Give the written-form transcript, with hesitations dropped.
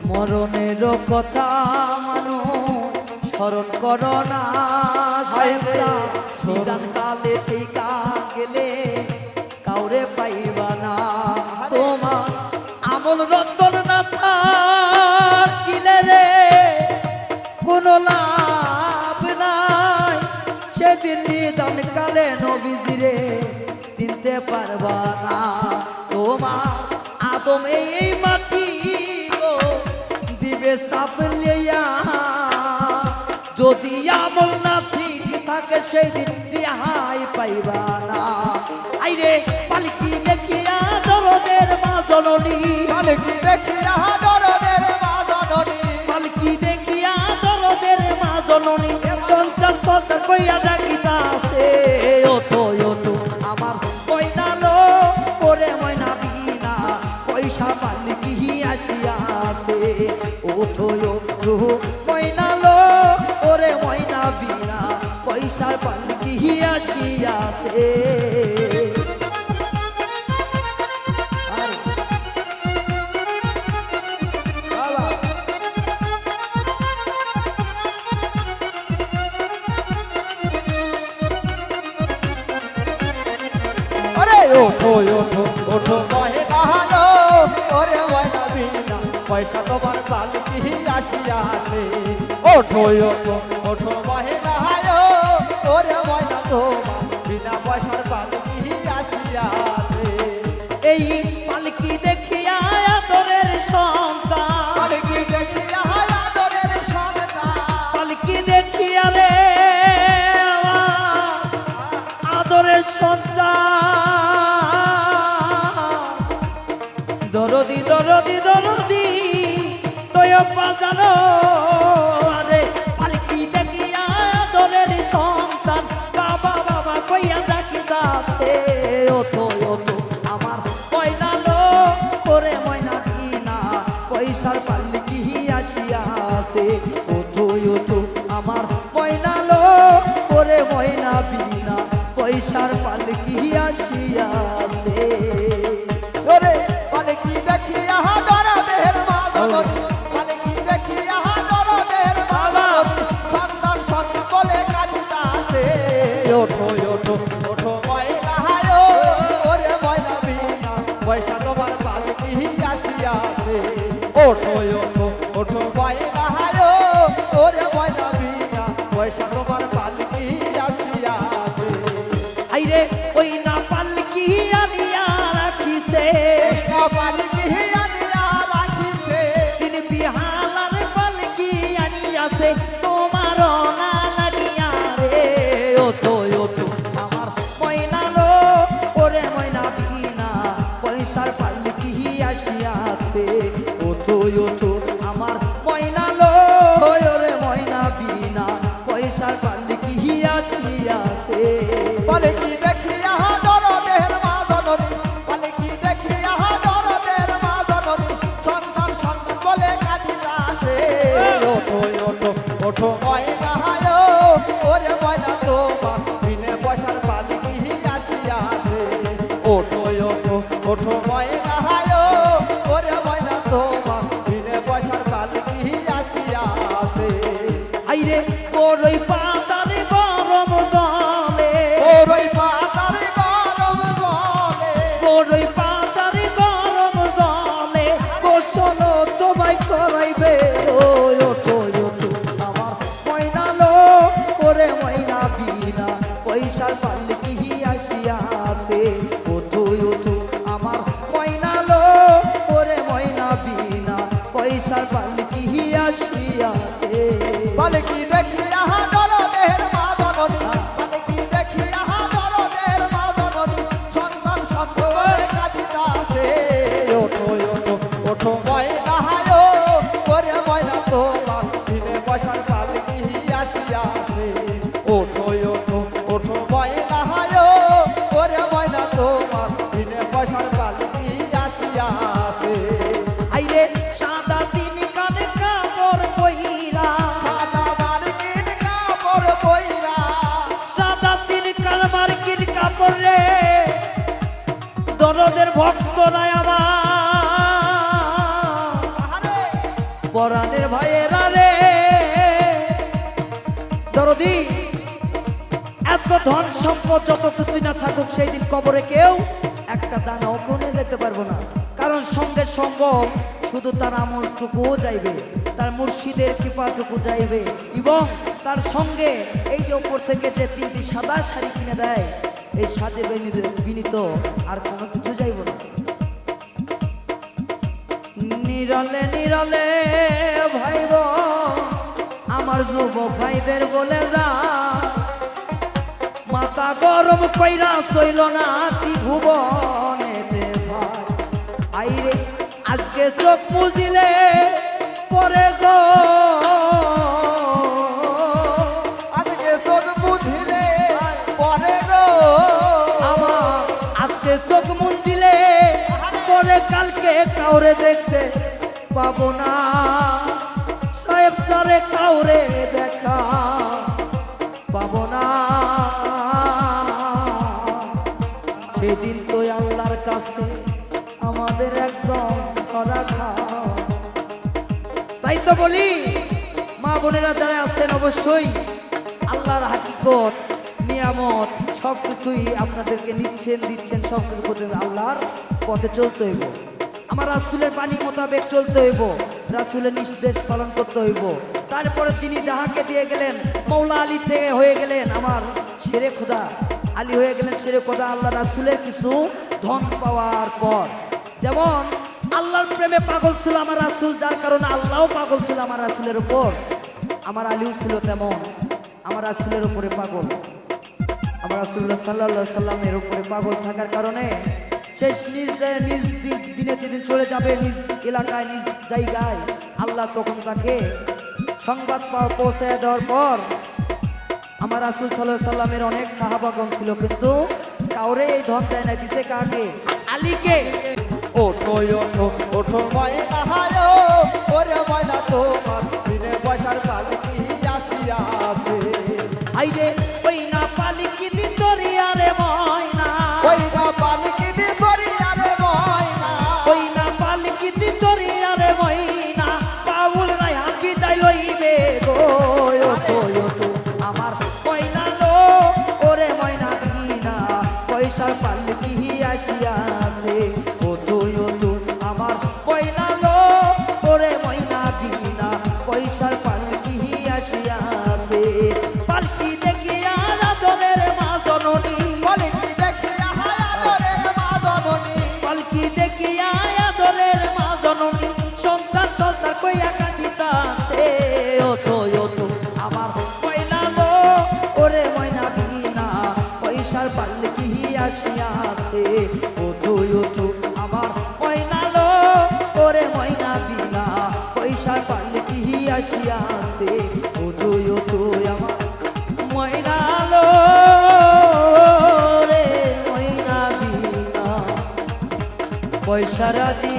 মরণের কথা মানুষ স্মরণ করো না, নিদান কালে ঠিকা গেলে কাউরে পাইবা না। তোমার আমল রতন না থাকিলে রে কোনো লাভ নাই, সেদিন নিদান কালে নবীজিরে চিনতে পারবা না। তোমার আদম এই মাটি গো দিবে সাপলিয়া, যদি আমল না ঠিক থাকে সেই দিন রেহাই পাইবা না। আইরে পালকি দেখিয়া দরদের মা জননী, পালকি দেখিয়া দরদের মা জননী, পালকি দেখিয়া দরদের মা জননী, সন্তান সন্তান কইয়া ডাকিতাছে ওঠো ওঠো আমার ময়না লো করে ময়না বিনা, পয়সা পালকি আসিয়াছে ওঠো ওঠো ময়না লো ওরে ময়না বিনা, পয়সার পালকি আসিয়াছে। ওঠো ওঠো ওঠো ময়না লো ওরে ময়না বিনা, পয়সা তোমার পালকি আসিয়াছে। ওঠো ওঠো ওঠো ময়না লো ওরে ময়না তোমার বিনা, পয়সার পালকি আসিয়াছে। এই পালকি দেখিয়া আদরের সন্তান, পালকি দেখিয়া আদরের সন্তান, পালকি দেখিয়া রে আদরের সন্তান, দরদি দরদি দরদি তোয় বাজানো আরে পালকি দেখিয়া আদরের সন্তান, বাবা বাবা কইয়া ডাকিতাছে ওঠো ওঠো আমার ময়না লো করে ময়না বিনা, পয়সার পালকি আসিয়াছে ওঠো ওঠো আমার ময়না লো করে ময়না বিনা, পয়সার পালকি আসিয়াছে। ওরে পালকি দেখিয়া দরদের মা জননী, পালকি দেখিয়া দরদের মা জননী, সন্তান সন্তান বলে কাঁদিতাছে। ওঠো ওঠো ওঠো ময়না লো ওরে ময়না বিনা, পয়সা তোমার পালকি আসিয়াছে। ওঠো ওঠো ওঠো ময়না লো ওরে ময়না বিনা, পয়সা তোমার পালকি আসিয়াছে। আইরে ওই না পালকি আনিয়া রাখিছে, পালকি আনিয়া রাখিছে, তিনি বিহালার পালকি আনিয়াছে তোমার না লাগিয়া রে ওঠো ওঠো আমার ময়না লো ওরে ময়না বিনা, পয়সার পালকি আসিয়াছে ওঠো ওঠো আমার ময়না লো ওরে ময়না বিনা, পয়সার পালকি আসিয়াছে। পালকি দেখিয়া দরদের মা জননী, পালকি দেখিয়া দরদের মা জননী, সন্তান সন্তান বলে কাঁদিতাছে। ওঠো ওঠো ওঠো ময়না লো ওরে ময়না তোমার বিনে পয়সার পালকি আসিয়াছে। ওঠো ওঠো ওঠো ময়না লো ওরে ময়না তোমার বিনে পয়সার পালকি আসিয়াছে। আইরে বড়ই পাতার গরম দলে, ওরই পাতার গরম জলে, বড়ই পাতার গরম দলে, গোসল তোমায় করাইবে ওঠো ওঠো আমার ময়না লো করে ময়না বিনা, পয়সার পালকি আসিয়াছে ওঠো ওঠো আমার ময়না লো করে ময়না বিনা, পয়সার পালকি আসিয়াছে। পালকি দেখিয়া দরদের মা জননী, পালকি দেখিয়া দরদের মা জননী, সন্তান সন্তান কাঁদিতাছে। ওঠো ওঠো ওঠো ময়না লো ওরে ময়না তোমার বিনে পয়সার পালকি আসিয়াছে। ওঠো ওঠো ওঠো ময়না লো ওরে ময়না তোমার বিনে পয়সার পালকি আসিয়াছে। আইরে সাদা তিন কানে কাপড় পইরা, সাদা মার্কিন কাপড় পইরা, সাদা তিন কান মার্কিন কাপড় রে দরদের ভক্ত নাই আমার, পরাণের ভাইয়েরা রে দরদি, এত ধন সম্পদ যত কিছুই না থাকুক, সেই দিন কবরে কেউ একটা দানাও কোনে যেতে পারবো না। কারণ সঙ্গে সঙ্গ শুধু তার আমলটুকুও যাইবে, তার মুর্শিদের কৃপাটুকু যাইবে, এবং তার সঙ্গে এই যে ওপর থেকে যে 3টি সাদা শাড়ি কিনে দেয়, এই সাদে বিনীত আর কোনো কিছু যাইব না। নিরলে নিরলে ভাইব আমার যুবক ভাইদের বলে যা, মাথা গরম কইরা চইল না ত্রিভুবনেতে ভাই। আইরে আজকে চোখ মুজিলে পরে গো, আজকে চোখ বুঝিলে পরে গো, আমার আজকে চোখ মুজিলে পরে কালকে কাউরে দেখতে পাবো না। সাহেব সারে কাউরে দেখা পাবো না, সেদিন তো আল্লাহর কাছে আমাদের একদম করা খাওয়া। তাই তো বলি মা বোনেরা যারা আছেন, অবশ্যই আল্লাহর হাকিকত নিয়ামত সব কিছুই আপনাদেরকে দিচ্ছেন, সব কিছু করতেন। আল্লাহর পথে চলতে হইব, আমার রাসূলের বাণী মোতাবেক চলতে হইব, রাসূলের নির্দেশ পালন করতে হইব। তারপরে তিনি যাহাকে দিয়ে গেলেন, মৌলা আলী থেকে হয়ে গেলেন আমার শেরে খোদা, আলী হয়ে গেলেন শেরে খোদা। আল্লাহ রাসূলের কিছু ধন পাওয়ার পর, যেমন আল্লাহর প্রেমে পাগল ছিল আমার রাসূল, যার কারণে আল্লাহও পাগল ছিল আমার রাসূলের উপর, আমার আলীও ছিল তেমন আমার রাসূলের উপরে পাগল। আমার রাসূলুল্লাহ সাল্লাল্লাহু আলাইহি সাল্লামের উপরে পাগল থাকার কারণে শেষ নিজ দিনে যেদিন চলে যাবে নিজ এলাকায়, নিজ জায়গায়, আল্লাহ তখন তাকে সংবাদ পৌঁছে দেওয়ার পর, আমার রাসূল সাল্লাল্লাহু আলাইহি সাল্লামের অনেক সাহাবাগণ ছিল, কিন্তু কাউরে এই ধন দেয় না, দিছে কাকে? আলীকে। ওঠো ওঠো ওঠো ময়না হায়, ওরে ময়না তোমার বিনে পয়সার পালকি আসিয়াছে। আইরে ওই না পালিকি দিতরিয়া রে ময়না, ওই না পালকি দিতরিয়া রে ময়না, ওই না পালিকি দিতরিয়া রে ময়না, পাউল রায়া বিদায় লইবে গো। ওঠো ওঠো আমার ময়না লো, ওরে ময়না বিনা পয়সার পালকি আসিয়াছে। ওঠো ওঠো আমার ময়না লো, ওরে ময়না বিনা পয়সার পালকি আসিয়াছে। পালকি দেখিয়া রাধনের মা জননী, পালকি দেখিয়া হায় আদরের মা জননী, পালকি দেখিয়া আদরের মা জননী, সন্তান সন্তান কইয়া কাঁদিতাছে। ওঠো ওঠো আমার ময়না লো, ওরে ময়না বিনা পয়সার পালকি আসিয়াছে। ওঠো ওঠো আমার ময়না লো, ওরে ময়না বিনা পয়সার পালকি আসিয়াছে। ওঠো ওঠো আমার ময়না লো, রে ময়না বিনা পয়সা রাজি